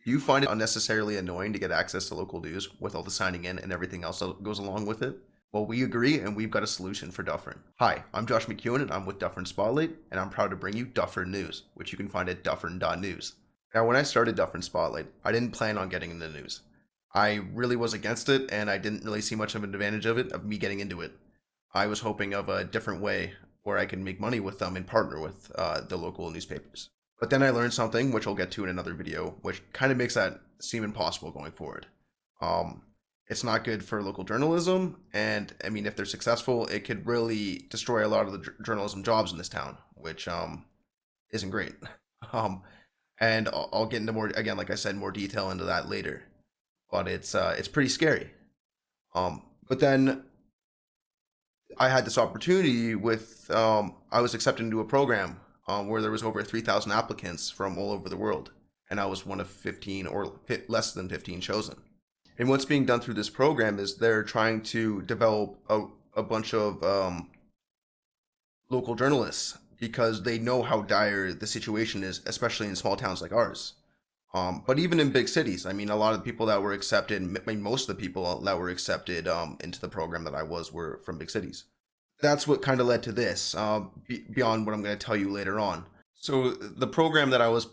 Do you find it unnecessarily annoying to get access to local news with all the signing in and everything else that goes along with it? Well, we agree, and we've got a solution for Dufferin. Hi, I'm Josh McEwen, and I'm with Dufferin Spotlight, and I'm proud to bring you Dufferin.News, which you can find at Dufferin.News. Now, when I started Dufferin Spotlight, I didn't plan on getting into the news. I really was against it, and I didn't really see much of an advantage of me getting into it. I was hoping of a different way where I can make money with them and partner with the local newspapers. But then I learned something, which I'll get to in another video, which kind of makes that seem impossible going forward. Um, it's not good for local journalism, and I mean, if they're successful, it could really destroy a lot of the journalism jobs in this town, which isn't great. Um, and I'll get into more again, like I said, more detail into that later. But it's pretty scary. But then I had this opportunity with I was accepted into a program where there was over 3,000 applicants from all over the world, and I was one of 15 or less than 15 chosen. And what's being done through this program is they're trying to develop a bunch of local journalists because they know how dire the situation is, especially in small towns like ours. But even in big cities, I mean, a lot of the people that were accepted, I mean, most of the people that were accepted into the program that I was were from big cities. That's what kind of led to this, beyond what I'm going to tell you later on. So the program that I was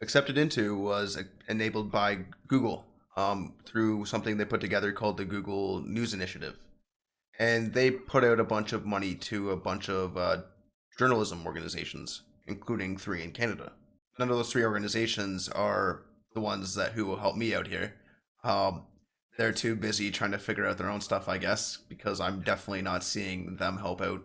accepted into was enabled by Google through something they put together called the Google News Initiative. And they put out a bunch of money to a bunch of journalism organizations, including 3 in Canada. None of those 3 organizations are the ones who will help me out here. They're too busy trying to figure out their own stuff, I guess, because I'm definitely not seeing them help out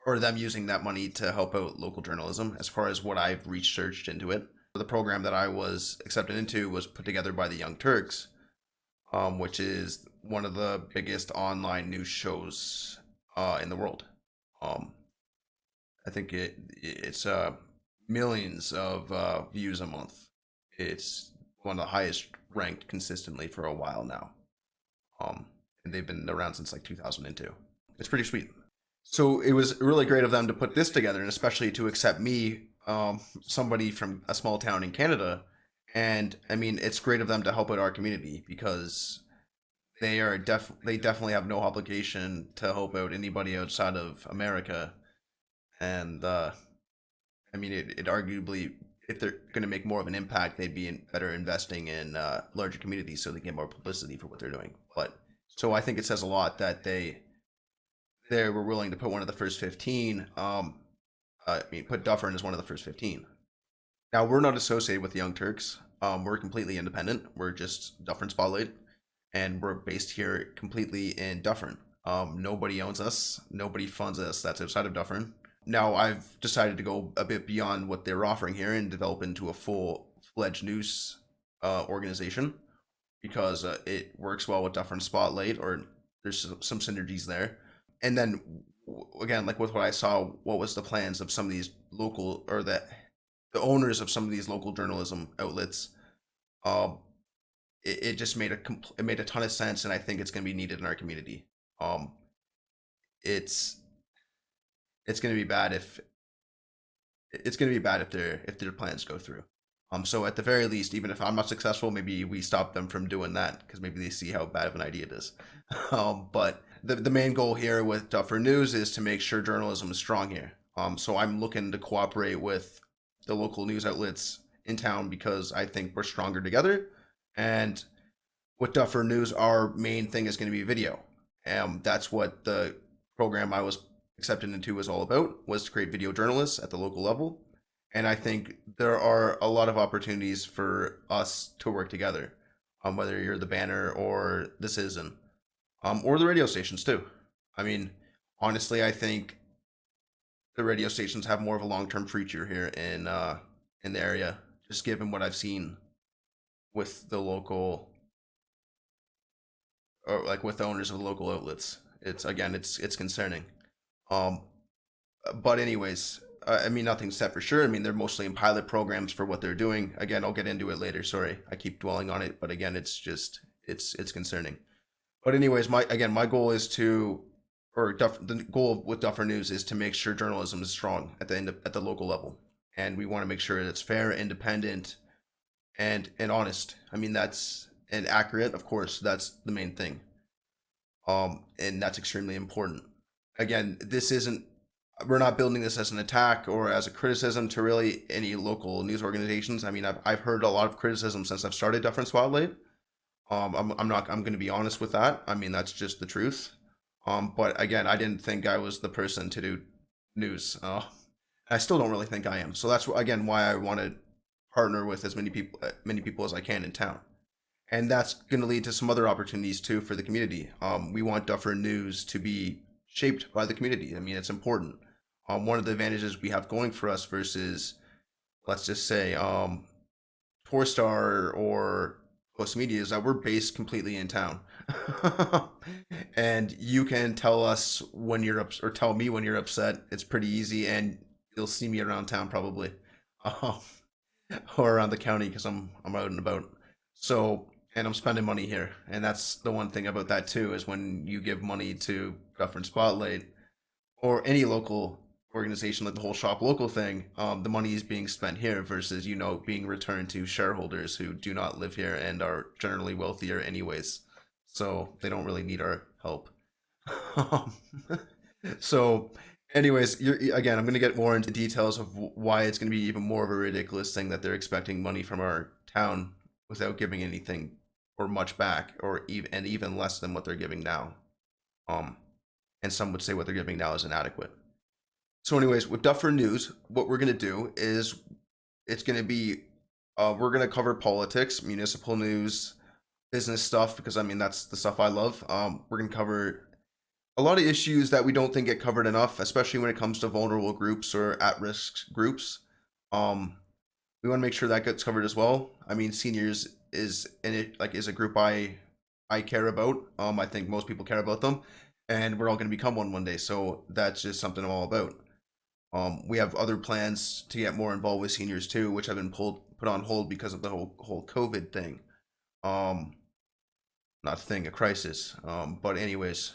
or them using that money to help out local journalism as far as what I've researched into it. The program that I was accepted into was put together by the Young Turks, which is one of the biggest online news shows in the world. I think it's millions of views a month. It's one of the highest ranked consistently for a while now. And they've been around since like 2002. It's pretty sweet. So it was really great of them to put this together, and especially to accept me, somebody from a small town in Canada. And I mean, it's great of them to help out our community because they definitely have no obligation to help out anybody outside of America. And I mean, it arguably, if they're going to make more of an impact, they'd be better investing in larger communities so they get more publicity for what they're doing. But so I think it says a lot that they were willing to put one of the first 15. I mean, put Dufferin as one of the first 15. Now we're not associated with the Young Turks. We're completely independent. We're just Dufferin Spotlight, and we're based here completely in Dufferin. Nobody owns us. Nobody funds us. That's outside of Dufferin. Now I've decided to go a bit beyond what they're offering here and develop into a full-fledged news organization because it works well with Dufferin Spotlight, or there's some synergies there. And then again, like with what I saw, what was the plans of some of these local or the owners of some of these local journalism outlets? It just made it made a ton of sense, and I think it's going to be needed in our community. Um, it's it's going to be bad if their plans go through. So at the very least, even if I'm not successful, maybe we stop them from doing that because maybe they see how bad of an idea it is. But the main goal here with Dufferin.News is to make sure journalism is strong here. So I'm looking to cooperate with the local news outlets in town because I think we're stronger together. And with Dufferin.News, our main thing is going to be video. That's what the program I was accepted into was all about, was to create video journalists at the local level. And I think there are a lot of opportunities for us to work together, whether you're the Banner or the Citizen, or the radio stations too. I mean, honestly, I think the radio stations have more of a long-term future here in the area, just given what I've seen with the local, or like with the owners of the local outlets. It's concerning. Um, but anyways, I mean, nothing's set for sure. I mean, they're mostly in pilot programs for what they're doing. Again, I'll get into it later. Sorry, I keep dwelling on it, but again, it's concerning. But anyways, my goal is to, the goal with Dufferin.News is to make sure journalism is strong at the local level, and we want to make sure that it's fair, independent, and honest. I mean, that's and accurate, of course. That's the main thing. And that's extremely important. Again, this isn't. We're not building this as an attack or as a criticism to really any local news organizations. I mean, I've heard a lot of criticism since I've started Dufferin Spotlight. I'm not. I'm going to be honest with that. I mean, that's just the truth. But again, I didn't think I was the person to do news. I still don't really think I am. So that's again why I want to partner with as many people as I can in town, and that's going to lead to some other opportunities too for the community. We want Dufferin News to be shaped by the community. I mean, it's important. One of the advantages we have going for us versus, let's just say, Star or Post Media is that we're based completely in town. And you can tell us when you're up or tell me when you're upset. It's pretty easy, and you'll see me around town probably, um, or around the county because I'm out and about. So, and I'm spending money here, and that's the one thing about that too is when you give money to Dufferin Spotlight or any local organization like the whole shop local thing, the money is being spent here versus being returned to shareholders who do not live here and are generally wealthier anyways, so they don't really need our help. Um, so, anyways, again, I'm going to get more into details of why it's going to be even more of a ridiculous thing that they're expecting money from our town without giving anything or much back, or even less than what they're giving now. Um, and some would say what they're giving now is inadequate. So, anyways, with Dufferin News, what we're gonna do is it's gonna be we're gonna cover politics, municipal news, business stuff because I mean that's the stuff I love. We're gonna cover a lot of issues that we don't think get covered enough, especially when it comes to vulnerable groups or at-risk groups. Um, we want to make sure that gets covered as well. I mean, seniors is a group I care about. I think most people care about them, and we're all going to become one day. So that's just something I'm all about. We have other plans to get more involved with seniors too, which have been put on hold because of the whole COVID thing. Um, Not a thing, a crisis. But anyways,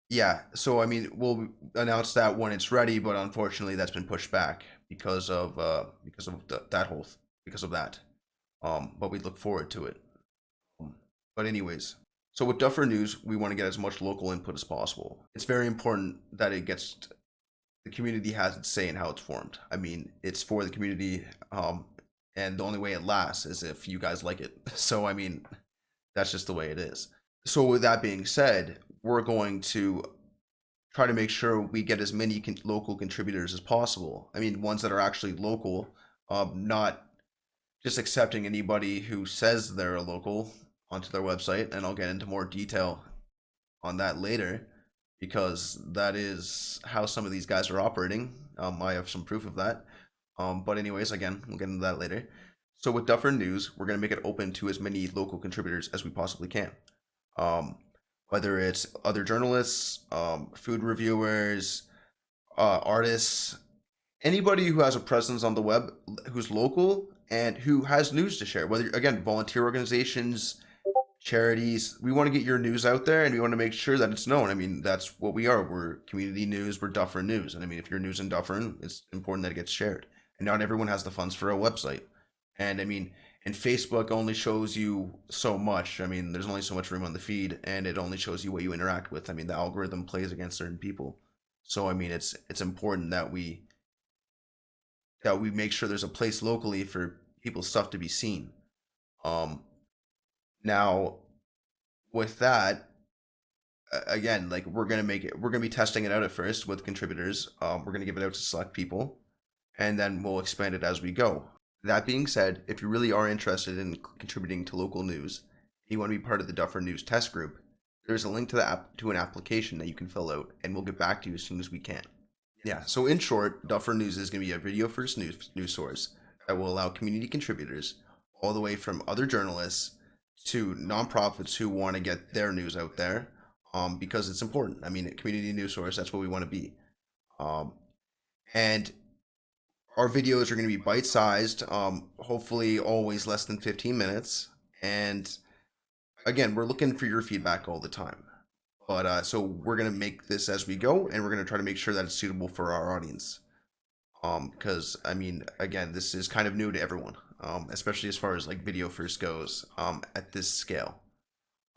yeah. So I mean, we'll announce that when it's ready, but unfortunately, that's been pushed back because of because of that. But we look forward to it. Um, but anyways, so with Duffer News, we want to get as much local input as possible. It's very important that the community has its say in how it's formed. I mean, it's for the community, and the only way it lasts is if you guys like it. So I mean, that's just the way it is. So with that being said, we're going to try to make sure we get as many local contributors as possible. I mean, ones that are actually local, not just accepting anybody who says they're a local onto their website. And I'll get into more detail on that later because that is how some of these guys are operating. I have some proof of that. But anyways, again, we'll get into that later. So with Dufferin News, we're going to make it open to as many local contributors as we possibly can. Whether it's other journalists, food reviewers, artists, anybody who has a presence on the web, who's local and who has news to share. Whether again, volunteer organizations, charities, we want to get your news out there, and we want to make sure that it's known. I mean, that's what we are. We're community news. We're Dufferin News, and I mean, if you're news in Dufferin, it's important that it gets shared. And not everyone has the funds for a website. And I mean, and Facebook only shows you so much. I mean, there's only so much room on the feed, and it only shows you what you interact with. I mean, the algorithm plays against certain people. So I mean, it's important that we make sure there's a place locally for people's stuff to be seen. Um, Now with that, again, like we're gonna be testing it out at first with contributors. We're gonna give it out to select people, and then we'll expand it as we go. That being said, if you really are interested in contributing to local news, you want to be part of the Duffer News test group, there's a link to an application that you can fill out, and we'll get back to you as soon as we can. Yeah, so in short, Duffer News is going to be a video first news source that will allow community contributors, all the way from other journalists to nonprofits who want to get their news out there, because it's important. I mean, a community news source, that's what we want to be. Um, and our videos are going to be bite sized, hopefully always less than 15 minutes. And again, we're looking for your feedback all the time. But so we're going to make this as we go, and we're going to try to make sure that it's suitable for our audience. Because I mean, again, this is kind of new to everyone, especially as far as like video first goes, at this scale.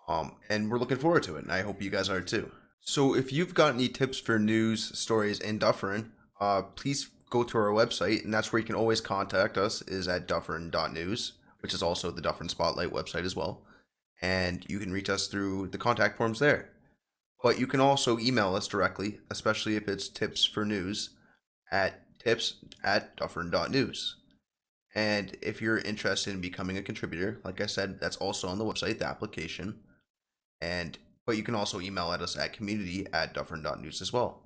And we're looking forward to it, and I hope you guys are too. So if you've got any tips for news stories in Dufferin, please go to our website, and that's where you can always contact us, is at Dufferin.News, which is also the Dufferin Spotlight website as well. And you can reach us through the contact forms there. But you can also email us directly, especially if it's tips for news, at tips@Dufferin.News. And if you're interested in becoming a contributor, like I said, that's also on the website, the application. And but you can also email at us at community@Dufferin.News as well.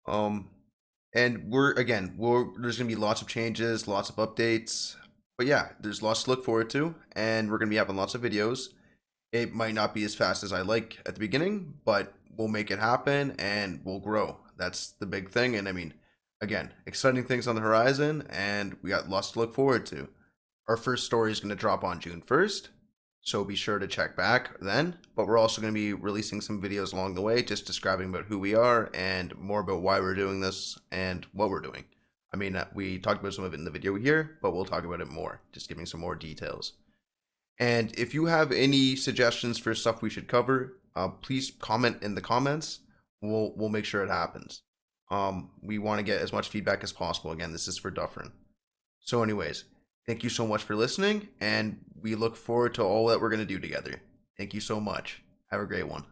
Um, and there's gonna be lots of changes, lots of updates. But yeah, there's lots to look forward to, and we're gonna be having lots of videos. It might not be as fast as I like at the beginning, but we'll make it happen and we'll grow. That's the big thing. And I mean, again, exciting things on the horizon, and we got lots to look forward to. Our first story is going to drop on June 1st, so be sure to check back then. But we're also going to be releasing some videos along the way, just describing about who we are and more about why we're doing this and what we're doing. I mean, we talked about some of it in the video here, but we'll talk about it more, just giving some more details. And if you have any suggestions for stuff we should cover, please comment in the comments. We'll make sure it happens. We want to get as much feedback as possible. Again, this is for Dufferin. So, anyways, thank you so much for listening, and we look forward to all that we're gonna do together. Thank you so much. Have a great one.